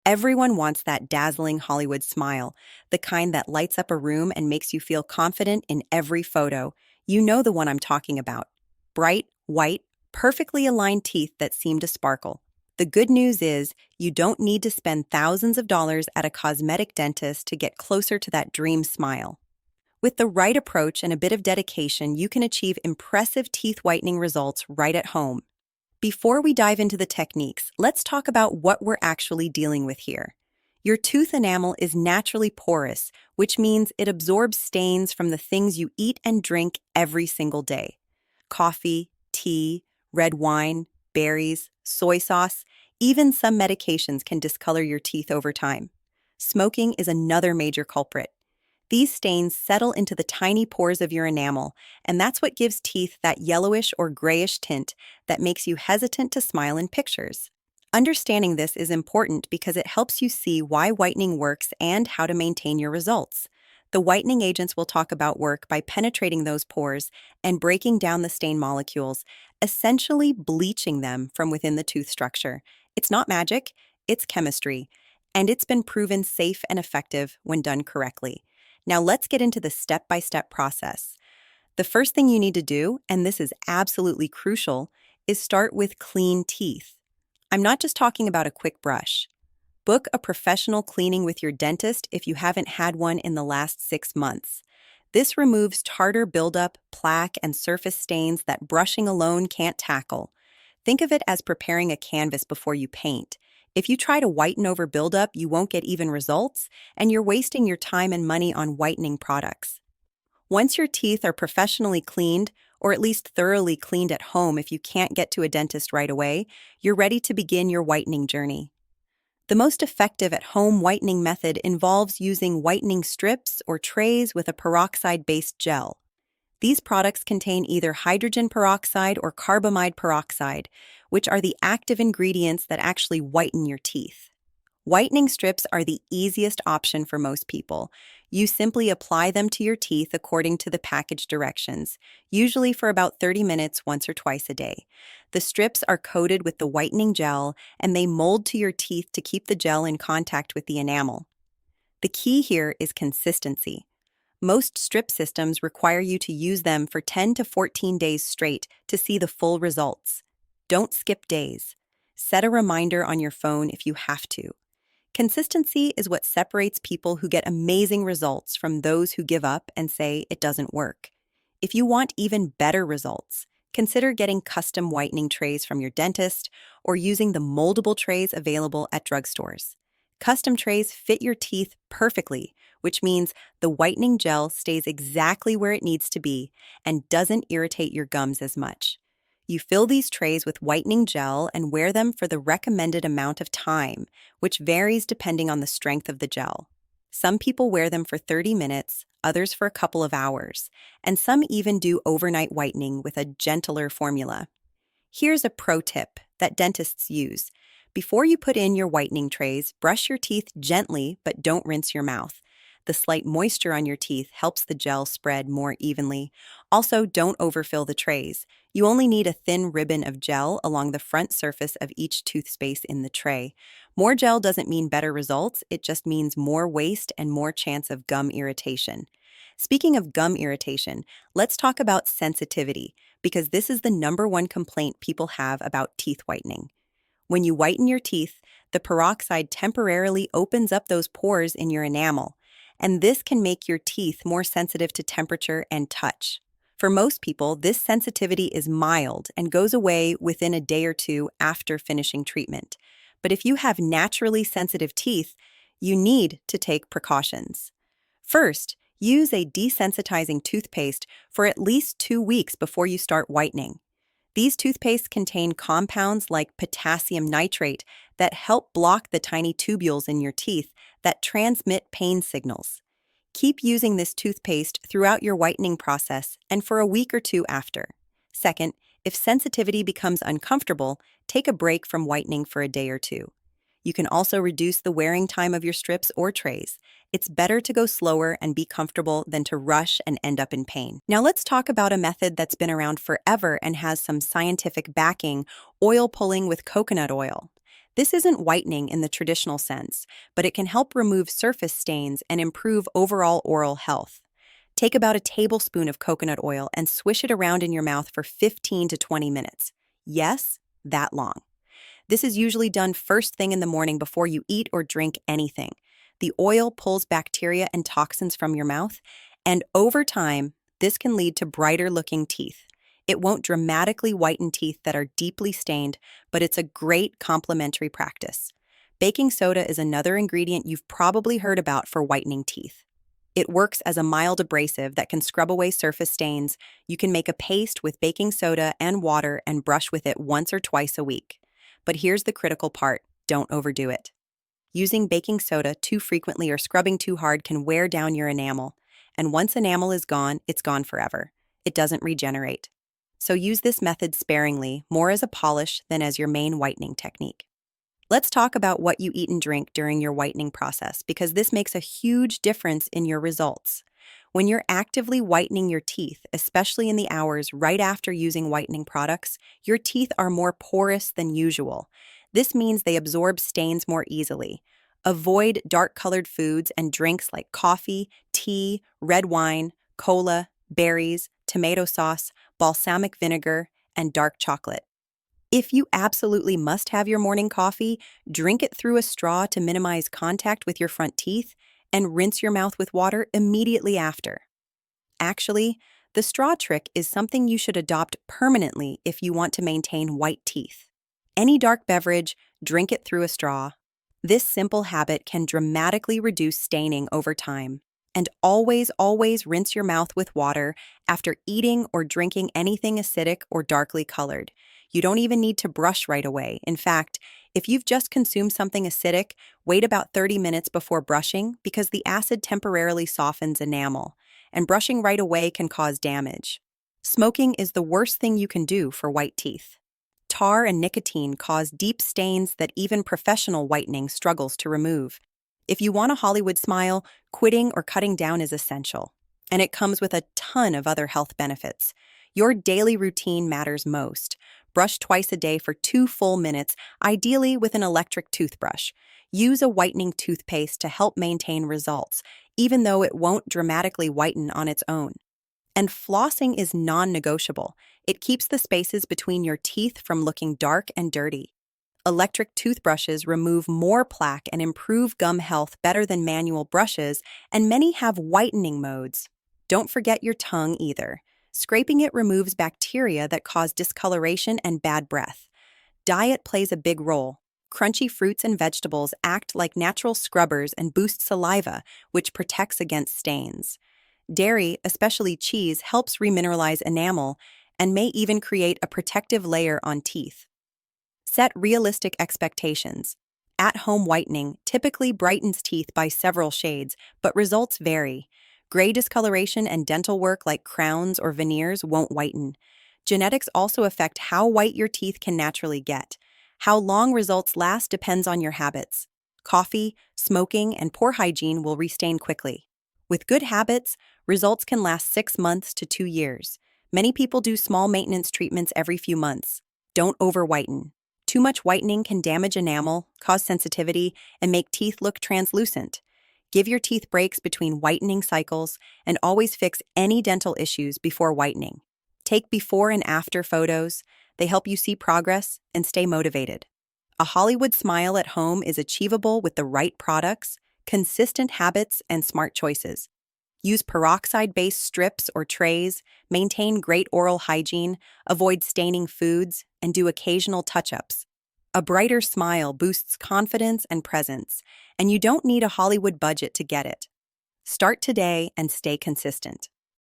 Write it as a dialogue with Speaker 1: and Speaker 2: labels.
Speaker 1: Everyone wants that dazzling Hollywood smile, the kind that lights up a room and makes you feel confident in every photo. You know the one I'm talking about. Bright, white, perfectly aligned teeth that seem to sparkle. The good news is, you don't need to spend thousands of dollars at a cosmetic dentist to get closer to that dream smile. With the right approach and a bit of dedication, you can achieve impressive teeth whitening results right at home. Before we dive into the techniques, let's talk about what we're actually dealing with here. Your tooth enamel is naturally porous, which means it absorbs stains from the things you eat and drink every single day. Coffee, tea, red wine, berries, soy sauce, even some medications can discolor your teeth over time. Smoking is another major culprit. These stains settle into the tiny pores of your enamel, and that's what gives teeth that yellowish or grayish tint that makes you hesitant to smile in pictures. Understanding this is important because it helps you see why whitening works and how to maintain your results. The whitening agents will talk about work by penetrating those pores and breaking down the stain molecules, essentially bleaching them from within the tooth structure. It's not magic, it's chemistry, and it's been proven safe and effective when done correctly. Now let's get into the step-by-step process. The first thing you need to do, and this is absolutely crucial, is start with clean teeth. I'm not just talking about a quick brush. Book a professional cleaning with your dentist if you haven't had one in the last 6 months. This removes tartar buildup, plaque, and surface stains that brushing alone can't tackle. Think of it as preparing a canvas before you paint. If you try to whiten over buildup, you won't get even results, and you're wasting your time and money on whitening products. Once your teeth are professionally cleaned, or at least thoroughly cleaned at home if you can't get to a dentist right away, you're ready to begin your whitening journey. The most effective at-home whitening method involves using whitening strips or trays with a peroxide-based gel. These products contain either hydrogen peroxide or carbamide peroxide, which are the active ingredients that actually whiten your teeth. Whitening strips are the easiest option for most people. You simply apply them to your teeth according to the package directions, usually for about 30 minutes once or twice a day. The strips are coated with the whitening gel, and they mold to your teeth to keep the gel in contact with the enamel. The key here is consistency. Most strip systems require you to use them for 10 to 14 days straight to see the full results. Don't skip days. Set a reminder on your phone if you have to. Consistency is what separates people who get amazing results from those who give up and say it doesn't work. If you want even better results, consider getting custom whitening trays from your dentist or using the moldable trays available at drugstores. Custom trays fit your teeth perfectly, which means the whitening gel stays exactly where it needs to be and doesn't irritate your gums as much. You fill these trays with whitening gel and wear them for the recommended amount of time, which varies depending on the strength of the gel. Some people wear them for 30 minutes, others for a couple of hours, and some even do overnight whitening with a gentler formula. Here's a pro tip that dentists use. Before you put in your whitening trays, brush your teeth gently but don't rinse your mouth. The slight moisture on your teeth helps the gel spread more evenly. Also, don't overfill the trays. You only need a thin ribbon of gel along the front surface of each tooth space in the tray. More gel doesn't mean better results, it just means more waste and more chance of gum irritation. Speaking of gum irritation, let's talk about sensitivity, because this is the number one complaint people have about teeth whitening. When you whiten your teeth, the peroxide temporarily opens up those pores in your enamel, and this can make your teeth more sensitive to temperature and touch. For most people, this sensitivity is mild and goes away within a day or two after finishing treatment. But if you have naturally sensitive teeth, you need to take precautions. First, use a desensitizing toothpaste for at least 2 weeks before you start whitening. These toothpastes contain compounds like potassium nitrate that help block the tiny tubules in your teeth that transmit pain signals. Keep using this toothpaste throughout your whitening process and for a week or two after. Second, if sensitivity becomes uncomfortable, take a break from whitening for a day or two. You can also reduce the wearing time of your strips or trays. It's better to go slower and be comfortable than to rush and end up in pain. Now let's talk about a method that's been around forever and has some scientific backing: oil pulling with coconut oil. This isn't whitening in the traditional sense, but it can help remove surface stains and improve overall oral health. Take about a tablespoon of coconut oil and swish it around in your mouth for 15 to 20 minutes. Yes, that long. This is usually done first thing in the morning before you eat or drink anything. The oil pulls bacteria and toxins from your mouth, and over time, this can lead to brighter looking teeth. It won't dramatically whiten teeth that are deeply stained, but it's a great complementary practice. Baking soda is another ingredient you've probably heard about for whitening teeth. It works as a mild abrasive that can scrub away surface stains. You can make a paste with baking soda and water and brush with it once or twice a week. But here's the critical part: don't overdo it. Using baking soda too frequently or scrubbing too hard can wear down your enamel. And once enamel is gone, it's gone forever. It doesn't regenerate. So use this method sparingly, more as a polish than as your main whitening technique. Let's talk about what you eat and drink during your whitening process, because this makes a huge difference in your results. When you're actively whitening your teeth, especially in the hours right after using whitening products, your teeth are more porous than usual. This means they absorb stains more easily. Avoid dark-colored foods and drinks like coffee, tea, red wine, cola, berries, tomato sauce, balsamic vinegar, and dark chocolate. If you absolutely must have your morning coffee, drink it through a straw to minimize contact with your front teeth, and rinse your mouth with water immediately after. Actually, the straw trick is something you should adopt permanently if you want to maintain white teeth. Any dark beverage, drink it through a straw. This simple habit can dramatically reduce staining over time. And always rinse your mouth with water after eating or drinking anything acidic or darkly colored. You don't even need to brush right away. In fact, if you've just consumed something acidic, wait about 30 minutes before brushing because the acid temporarily softens enamel, and brushing right away can cause damage. Smoking is the worst thing you can do for white teeth. Tar and nicotine cause deep stains that even professional whitening struggles to remove. If you want a Hollywood smile, quitting or cutting down is essential, and it comes with a ton of other health benefits. Your daily routine matters most. Brush twice a day for 2 full minutes, ideally with an electric toothbrush. Use a whitening toothpaste to help maintain results, even though it won't dramatically whiten on its own. And flossing is non-negotiable. It keeps the spaces between your teeth from looking dark and dirty. Electric toothbrushes remove more plaque and improve gum health better than manual brushes, and many have whitening modes. Don't forget your tongue either. Scraping it removes bacteria that cause discoloration and bad breath. Diet plays a big role. Crunchy fruits and vegetables act like natural scrubbers and boost saliva, which protects against stains. Dairy, especially cheese, helps remineralize enamel and may even create a protective layer on teeth. Set realistic expectations. At-home whitening typically brightens teeth by several shades, but results vary. Gray discoloration and dental work like crowns or veneers won't whiten. Genetics also affect how white your teeth can naturally get. How long results last depends on your habits. Coffee, smoking, and poor hygiene will restain quickly. With good habits, results can last 6 months to 2 years. Many people do small maintenance treatments every few months. Don't over-whiten. Too much whitening can damage enamel, cause sensitivity, and make teeth look translucent. Give your teeth breaks between whitening cycles and always fix any dental issues before whitening. Take before and after photos. They help you see progress and stay motivated. A Hollywood smile at home is achievable with the right products, consistent habits, and smart choices. Use peroxide-based strips or trays, maintain great oral hygiene, avoid staining foods, and do occasional touch-ups. A brighter smile boosts confidence and presence, and you don't need a Hollywood budget to get it. Start today and stay consistent.